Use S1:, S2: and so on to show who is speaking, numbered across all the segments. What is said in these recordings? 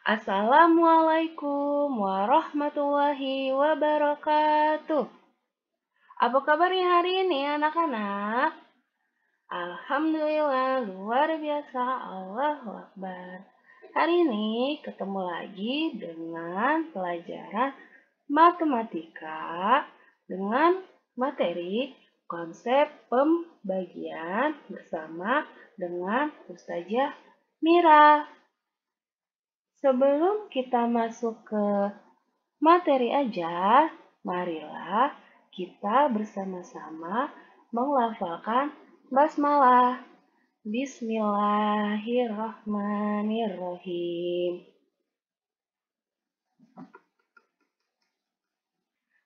S1: Assalamualaikum warahmatullahi wabarakatuh. Apa kabarnya hari ini anak-anak? Alhamdulillah luar biasa, Allahu Akbar. Hari ini ketemu lagi dengan pelajaran matematika dengan materi konsep pembagian bersama dengan Ustazah Mira. Sebelum kita masuk ke materi aja, marilah kita bersama-sama menghafalkan basmalah. Bismillahirrahmanirrahim.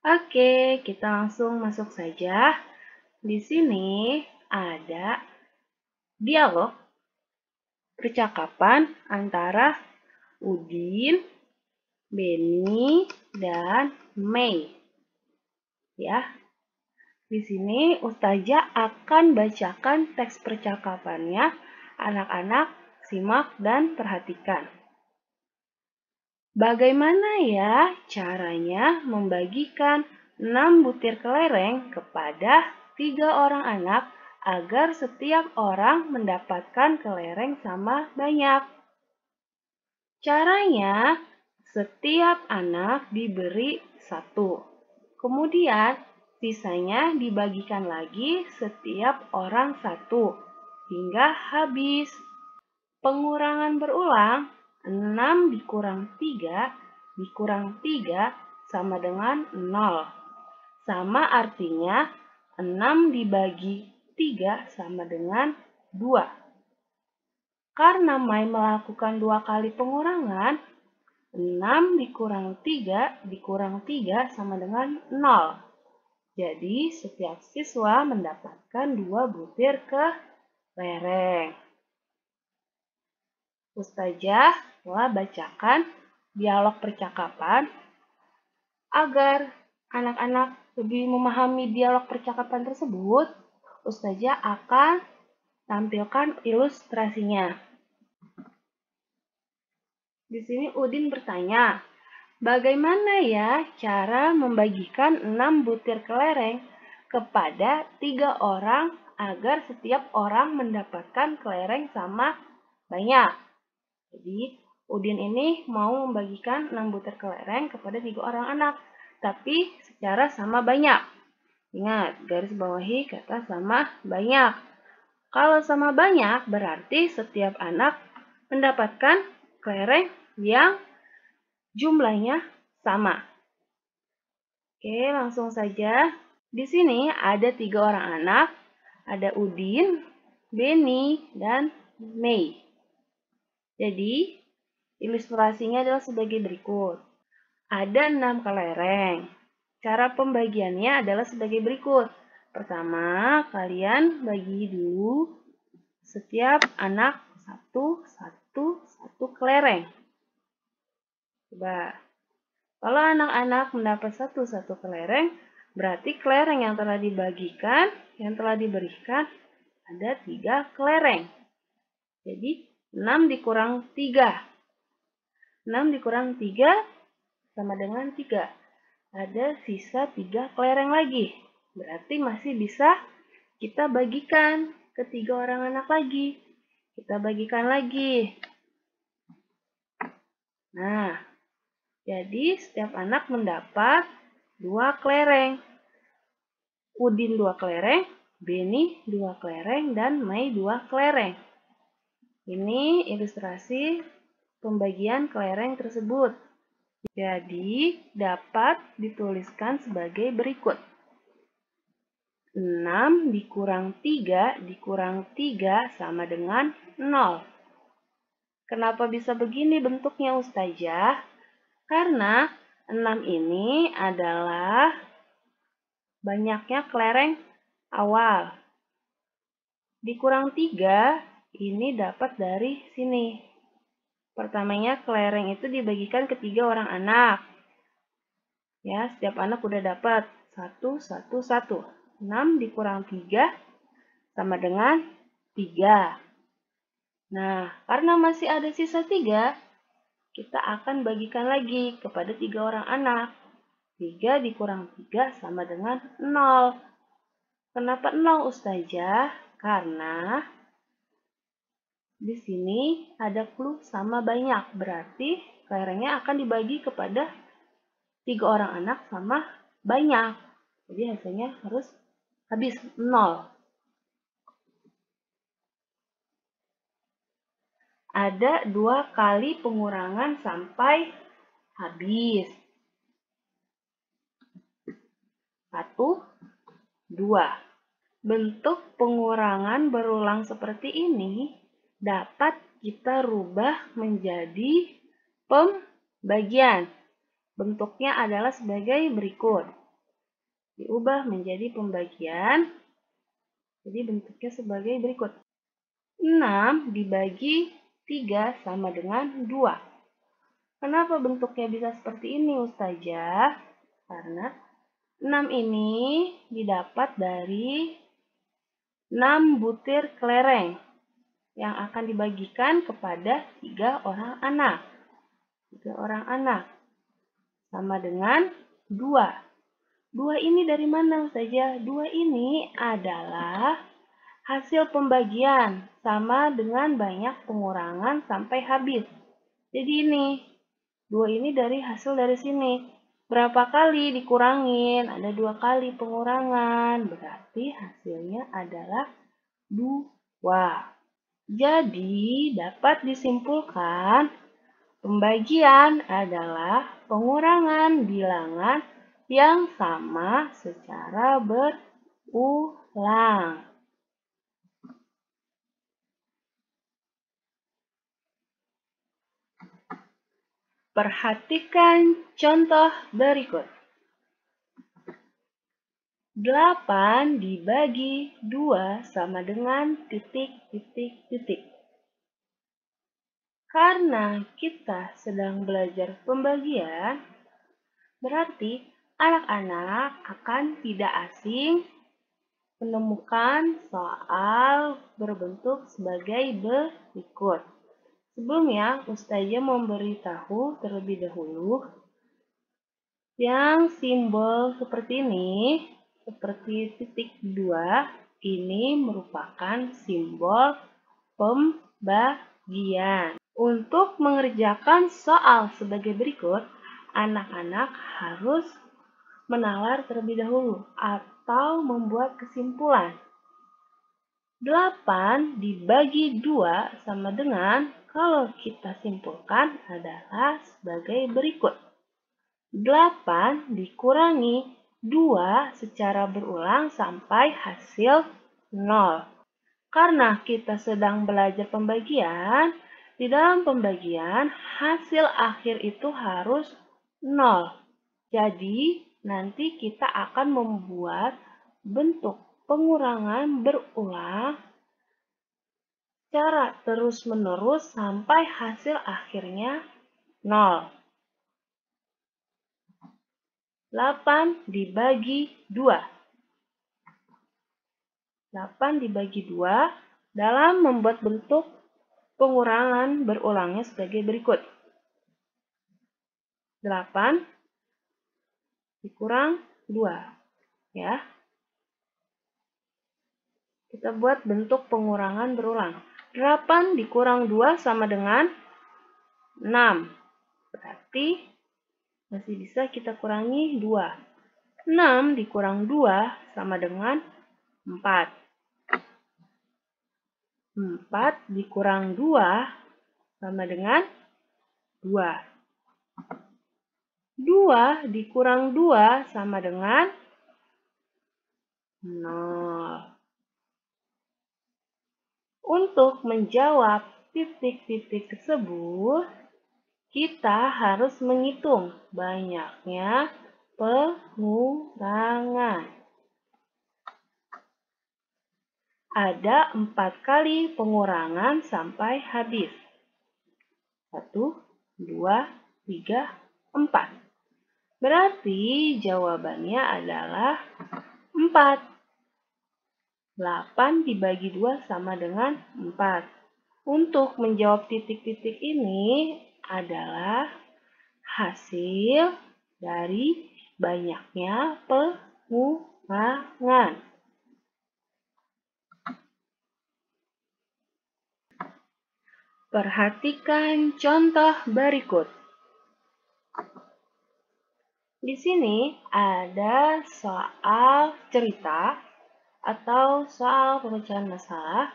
S1: Oke, kita langsung masuk saja. Di sini ada dialog percakapan antara Udin, Beni, dan Mei. Ya. Di sini Ustazah akan bacakan teks percakapannya. Anak-anak simak dan perhatikan. Bagaimana ya caranya membagikan 6 butir kelereng kepada 3 orang anak agar setiap orang mendapatkan kelereng sama banyak? Caranya, setiap anak diberi 1. Kemudian, sisanya dibagikan lagi setiap orang 1 hingga habis. Pengurangan berulang, 6 dikurang 3 sama dengan 0. Sama artinya, 6 dibagi 3 sama dengan 2. Karena Mai melakukan 2 kali pengurangan, 6 dikurang 3 sama dengan 0. Jadi, setiap siswa mendapatkan 2 butir kelereng. Ustazah telah bacakan dialog percakapan agar anak-anak lebih memahami dialog percakapan tersebut. Ustazah akan tampilkan ilustrasinya. Di sini Udin bertanya, bagaimana ya cara membagikan 6 butir kelereng kepada 3 orang agar setiap orang mendapatkan kelereng sama banyak? Jadi, Udin ini mau membagikan 6 butir kelereng kepada 3 orang anak, tapi secara sama banyak. Ingat, garis bawahi kata sama banyak. Kalau sama banyak, berarti setiap anak mendapatkan kelereng yang jumlahnya sama. Oke, langsung saja. Di sini ada 3 orang anak, ada Udin, Beni, dan Mei. Jadi, ilustrasinya adalah sebagai berikut. Ada 6 kelereng. Cara pembagiannya adalah sebagai berikut. Pertama, kalian bagi dulu setiap anak satu kelereng. Coba. Kalau anak-anak mendapat satu kelereng, berarti kelereng yang telah dibagikan, yang telah diberikan, ada 3 kelereng. Jadi, 6 dikurang 3. 6 dikurang 3 sama dengan 3. Ada sisa 3 kelereng lagi. Berarti masih bisa kita bagikan ke 3 orang anak lagi. Kita bagikan lagi. Nah, jadi setiap anak mendapat 2 kelereng. Udin 2 kelereng, Beni 2 kelereng, dan Mei 2 kelereng. Ini ilustrasi pembagian kelereng tersebut. Jadi, dapat dituliskan sebagai berikut. 6 dikurang 3 sama dengan 0. Kenapa bisa begini bentuknya Ustazah? Karena 6 ini adalah banyaknya kelereng awal. Dikurang 3 ini dapat dari sini. Pertamanya kelereng itu dibagikan ke 3 orang anak. Ya, setiap anak udah dapat 1. 6 dikurang 3 sama dengan 3. Nah, karena masih ada sisa 3, kita akan bagikan lagi kepada 3 orang anak. 3 dikurang 3 sama dengan 0. Kenapa 0, Ustazah? Karena di sini ada clue sama banyak. Berarti kelerengnya akan dibagi kepada 3 orang anak sama banyak. Jadi hasilnya harus habis 0. Ada 2 kali pengurangan sampai habis. 1, 2. Bentuk pengurangan berulang seperti ini dapat kita rubah menjadi pembagian. Bentuknya adalah sebagai berikut. Diubah menjadi pembagian. Jadi bentuknya sebagai berikut. 6 dibagi 3 sama dengan 2. Kenapa bentuknya bisa seperti ini, Ustazah? Karena 6 ini didapat dari 6 butir kelereng yang akan dibagikan kepada 3 orang anak. 3 orang anak sama dengan 2. 2 ini dari mana saja? 2 ini adalah hasil pembagian sama dengan banyak pengurangan sampai habis. Jadi ini, 2 ini dari hasil dari sini. Berapa kali dikurangin? Ada 2 kali pengurangan. Berarti hasilnya adalah 2. Jadi dapat disimpulkan pembagian adalah pengurangan bilangan yang sama secara berulang. Perhatikan contoh berikut. 8 dibagi 2 sama dengan titik. Karena kita sedang belajar pembagian, berarti anak-anak akan tidak asing menemukan soal berbentuk sebagai berikut. Sebelumnya, Ustazah memberitahu terlebih dahulu yang simbol seperti ini, seperti titik 2, ini merupakan simbol pembagian. Untuk mengerjakan soal sebagai berikut, anak-anak harus menalar terlebih dahulu atau membuat kesimpulan. 8 dibagi 2 sama dengan, kalau kita simpulkan adalah sebagai berikut. 8 dikurangi 2 secara berulang sampai hasil 0. Karena kita sedang belajar pembagian, di dalam pembagian hasil akhir itu harus 0. Jadi nanti kita akan membuat bentuk pengurangan berulang secara terus-menerus sampai hasil akhirnya 0. 8 dibagi 2. 8 dibagi 2 dalam membuat bentuk pengurangan berulangnya sebagai berikut. 8 dikurang 2. Ya. Kita buat bentuk pengurangan berulang. 8 dikurang 2 sama dengan 6. Berarti masih bisa kita kurangi 2. 6 dikurang 2 sama dengan 4. 4 dikurang 2 sama dengan 2. 2 dikurang 2 sama dengan 0. Untuk menjawab titik-titik tersebut, kita harus menghitung banyaknya pengurangan. Ada 4 kali pengurangan sampai habis. 1, 2, 3, 4. Berarti jawabannya adalah 4. 8 dibagi 2 sama dengan 4. Untuk menjawab titik-titik ini, adalah hasil dari banyaknya pengurangan. Perhatikan contoh berikut. Di sini ada soal cerita atau soal pemecahan masalah.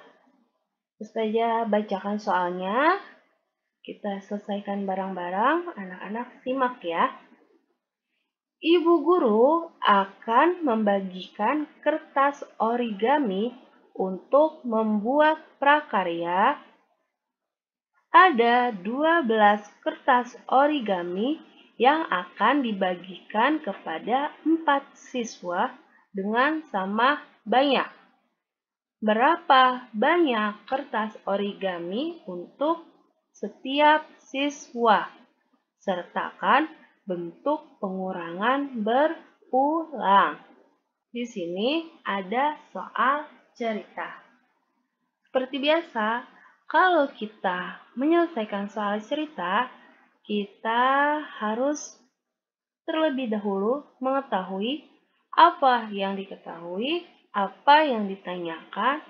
S1: Ustazah bacakan soalnya. Kita selesaikan bareng-bareng. Anak-anak simak ya. Ibu guru akan membagikan kertas origami untuk membuat prakarya. Ada 12 kertas origami yang akan dibagikan kepada 4 siswa dengan sama banyak. Berapa banyak kertas origami untuk setiap siswa? Sertakan bentuk pengurangan berulang. Di sini ada soal cerita. Seperti biasa, kalau kita menyelesaikan soal cerita, kita harus terlebih dahulu mengetahui apa yang diketahui, apa yang ditanyakan,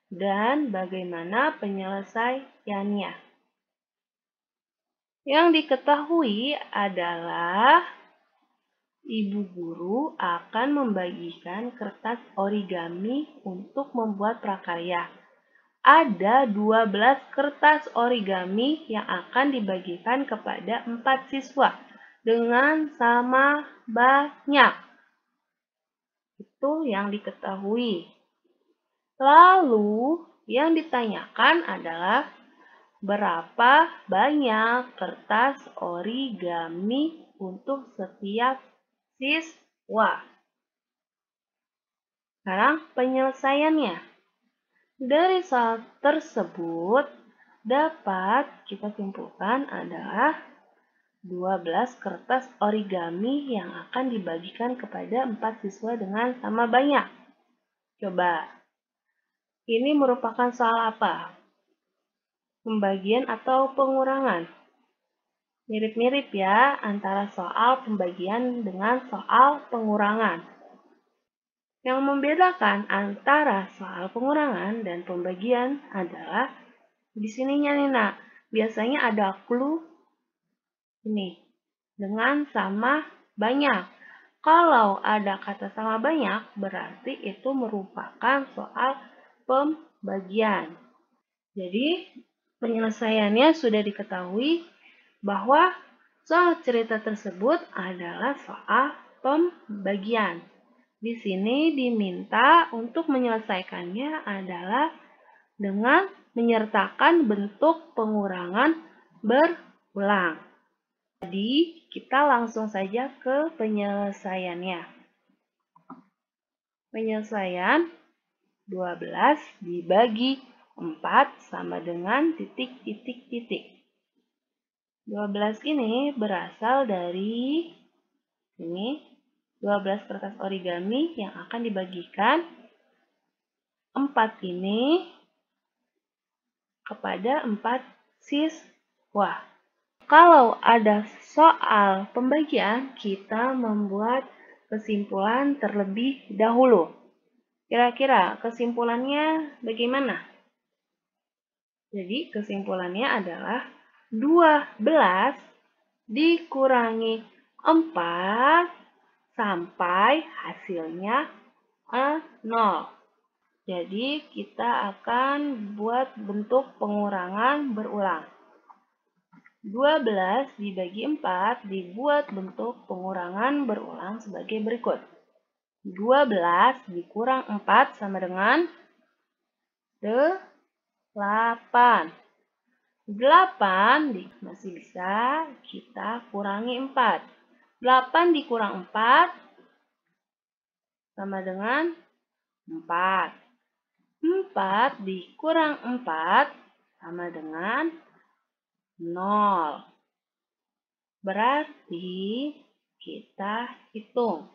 S1: dan bagaimana penyelesaiannya. Yang diketahui adalah ibu guru akan membagikan kertas origami untuk membuat prakarya. Ada 12 kertas origami yang akan dibagikan kepada 4 siswa dengan sama banyak. Itu yang diketahui. Lalu yang ditanyakan adalah berapa banyak kertas origami untuk setiap siswa. Sekarang penyelesaiannya. Dari soal tersebut dapat kita simpulkan adalah 12 kertas origami yang akan dibagikan kepada 4 siswa dengan sama banyak. Coba, ini merupakan soal apa? Pembagian atau pengurangan? Mirip-mirip ya antara soal pembagian dengan soal pengurangan. Yang membedakan antara soal pengurangan dan pembagian adalah di sininya nih nak, biasanya ada clue ini dengan sama banyak. Kalau ada kata sama banyak berarti itu merupakan soal pembagian. Jadi penyelesaiannya sudah diketahui bahwa soal cerita tersebut adalah soal pembagian. Di sini diminta untuk menyelesaikannya adalah dengan menyertakan bentuk pengurangan berulang. Jadi, kita langsung saja ke penyelesaiannya. Penyelesaian 12 dibagi 4 sama dengan titik-titik-titik. 12 ini berasal dari ini 12 kertas origami yang akan dibagikan 4 ini kepada 4 siswa. Kalau ada soal pembagian, kita membuat kesimpulan terlebih dahulu. Kira-kira kesimpulannya bagaimana? Jadi kesimpulannya adalah 12 dikurangi 4 sampai hasilnya 0. Jadi kita akan buat bentuk pengurangan berulang. 12 dibagi 4 dibuat bentuk pengurangan berulang sebagai berikut. 12 dikurang 4 sama dengan 8. 8 masih bisa kita kurangi 4. 8 dikurang 4 sama dengan 4. 4 dikurang 4 sama dengan 0. Berarti kita hitung.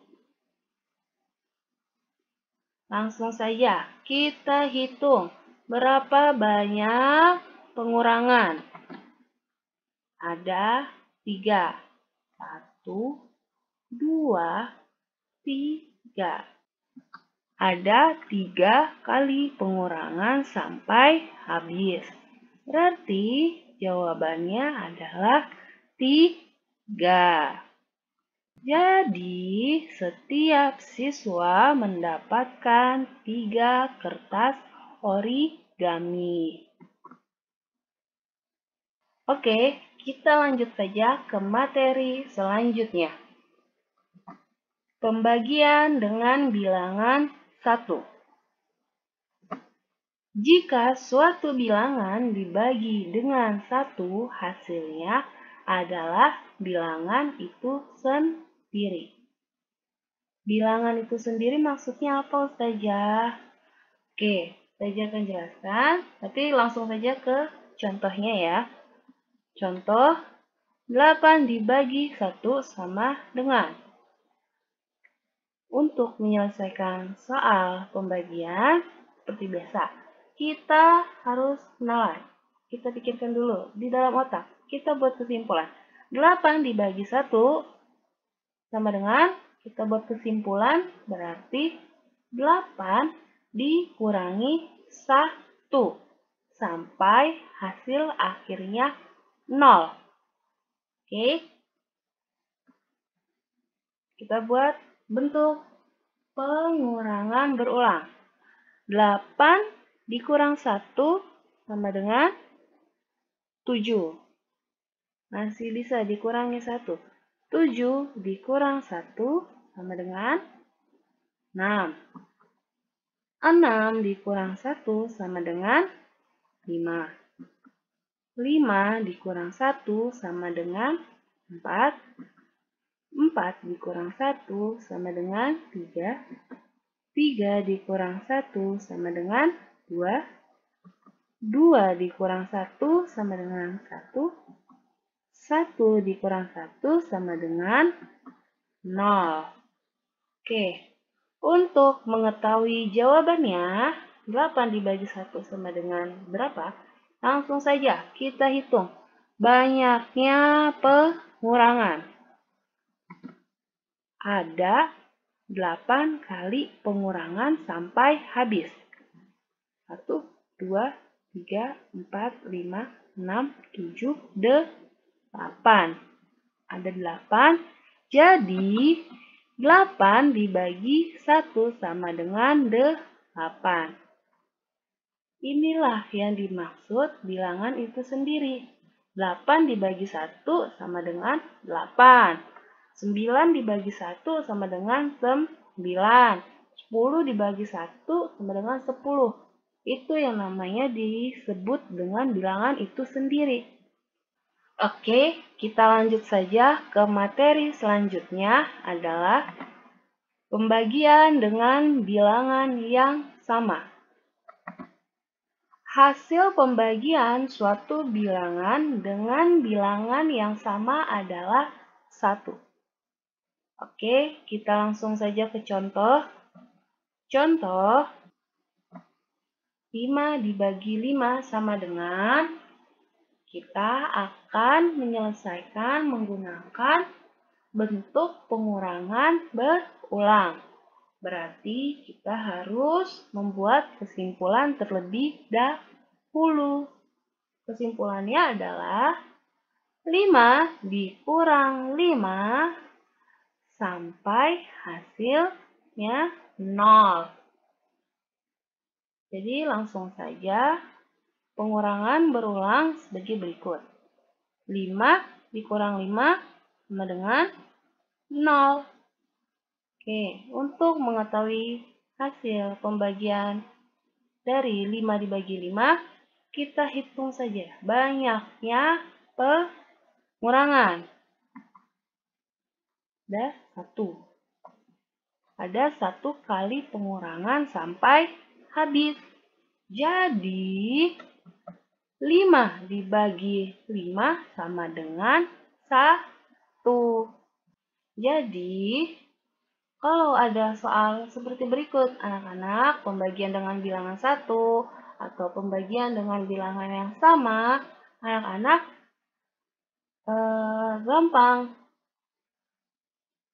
S1: Langsung saja kita hitung berapa banyak pengurangan. ada 3. 1, 2, 3. Ada 3 kali pengurangan sampai habis. Berarti jawabannya adalah 3. Jadi, setiap siswa mendapatkan 3 kertas origami. Oke, kita lanjut saja ke materi selanjutnya. Pembagian dengan bilangan 1. Jika suatu bilangan dibagi dengan 1, hasilnya adalah bilangan itu sendiri. Bilangan itu sendiri maksudnya apa, Ustazah? Oke, Ustazah akan jelaskan, tapi langsung saja ke contohnya ya. Contoh, 8 dibagi 1 sama dengan. Untuk menyelesaikan soal pembagian, seperti biasa, kita harus kenalan. Kita pikirkan dulu di dalam otak. Kita buat kesimpulan. 8 dibagi 1 sama dengan, kita buat kesimpulan, berarti 8 dikurangi 1. Sampai hasil akhirnya 0. Oke. Kita buat bentuk pengurangan berulang. 8 dikurang 1 sama dengan 7. Masih bisa dikurangi 1. 7 dikurang 1 sama dengan 6. 6 dikurang 1 sama dengan 5. 5 dikurang 1 sama dengan 4. 4 dikurang 1 sama dengan 3. 3 dikurang 1 sama dengan 2. 2 dikurang 1 sama dengan 1. 1 dikurang 1 sama dengan 0. Oke, untuk mengetahui jawabannya, 8 dibagi 1 sama dengan berapa? Langsung saja kita hitung banyaknya pengurangan. Ada 8 kali pengurangan sampai habis. 1, 2, 3, 4, 5, 6, 7, 8. Ada 8. Jadi, 8 dibagi 1 sama dengan 8. Inilah yang dimaksud bilangan itu sendiri. 8 dibagi 1 sama dengan 8. 9 dibagi 1 sama dengan 9. 10 dibagi 1 sama dengan 10. Itu yang namanya disebut dengan bilangan itu sendiri. Oke, kita lanjut saja ke materi selanjutnya adalah pembagian dengan bilangan yang sama. Hasil pembagian suatu bilangan dengan bilangan yang sama adalah 1. Oke, kita langsung saja ke contoh. Contoh, 5 dibagi 5 sama dengan, kita akan menyelesaikan menggunakan bentuk pengurangan berulang. Berarti kita harus membuat kesimpulan terlebih dahulu. Kesimpulannya adalah 5 dikurang 5 sampai hasilnya 0. Jadi langsung saja pengurangan berulang sebagai berikut. 5 dikurang 5 sama dengan 0. Oke, untuk mengetahui hasil pembagian dari 5 dibagi 5, kita hitung saja banyaknya pengurangan. Ada 1. Ada 1 kali pengurangan sampai habis. Jadi, 5 dibagi 5 sama dengan 1. Jadi, kalau ada soal seperti berikut, anak-anak, pembagian dengan bilangan 1 atau pembagian dengan bilangan yang sama, anak-anak gampang.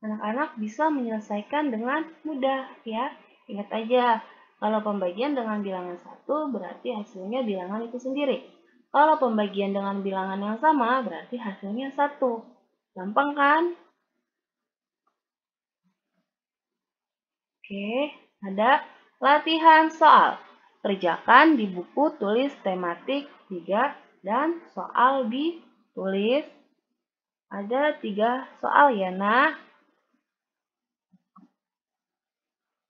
S1: Anak-anak bisa menyelesaikan dengan mudah ya. Ingat aja, kalau pembagian dengan bilangan 1 berarti hasilnya bilangan itu sendiri. Kalau pembagian dengan bilangan yang sama berarti hasilnya 1. Gampang kan? Oke, ada latihan soal. Kerjakan di buku tulis tematik 3 dan soal ditulis. Ada 3 soal ya, Nak.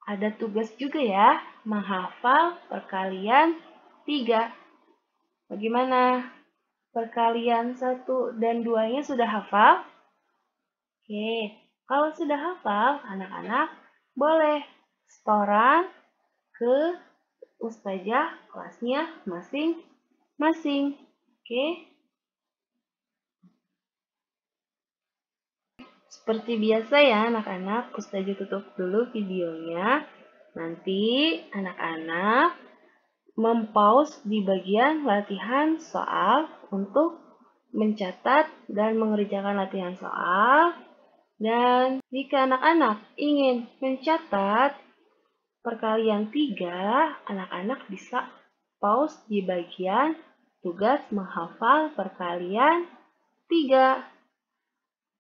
S1: Ada tugas juga ya, menghafal perkalian 3. Bagaimana? Perkalian 1 dan 2-nya sudah hafal? Oke, kalau sudah hafal, anak-anak boleh setoran ke ustazah kelasnya masing-masing. Oke, seperti biasa ya anak-anak, ustazah tutup dulu videonya. Nanti anak-anak mempause di bagian latihan soal untuk mencatat dan mengerjakan latihan soal. Dan jika anak-anak ingin mencatat perkalian 3, anak-anak bisa pause di bagian tugas menghafal perkalian 3.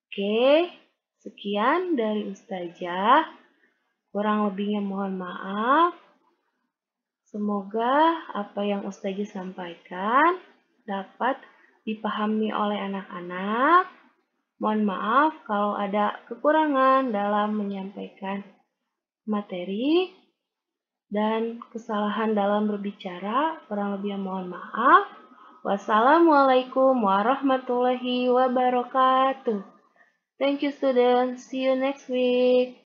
S1: Oke, sekian dari Ustazah. Kurang lebihnya mohon maaf. Semoga apa yang Ustazah sampaikan dapat dipahami oleh anak-anak. Mohon maaf kalau ada kekurangan dalam menyampaikan materi dan kesalahan dalam berbicara. Kurang lebihnya mohon maaf. Wassalamualaikum warahmatullahi wabarakatuh. Thank you students. See you next week.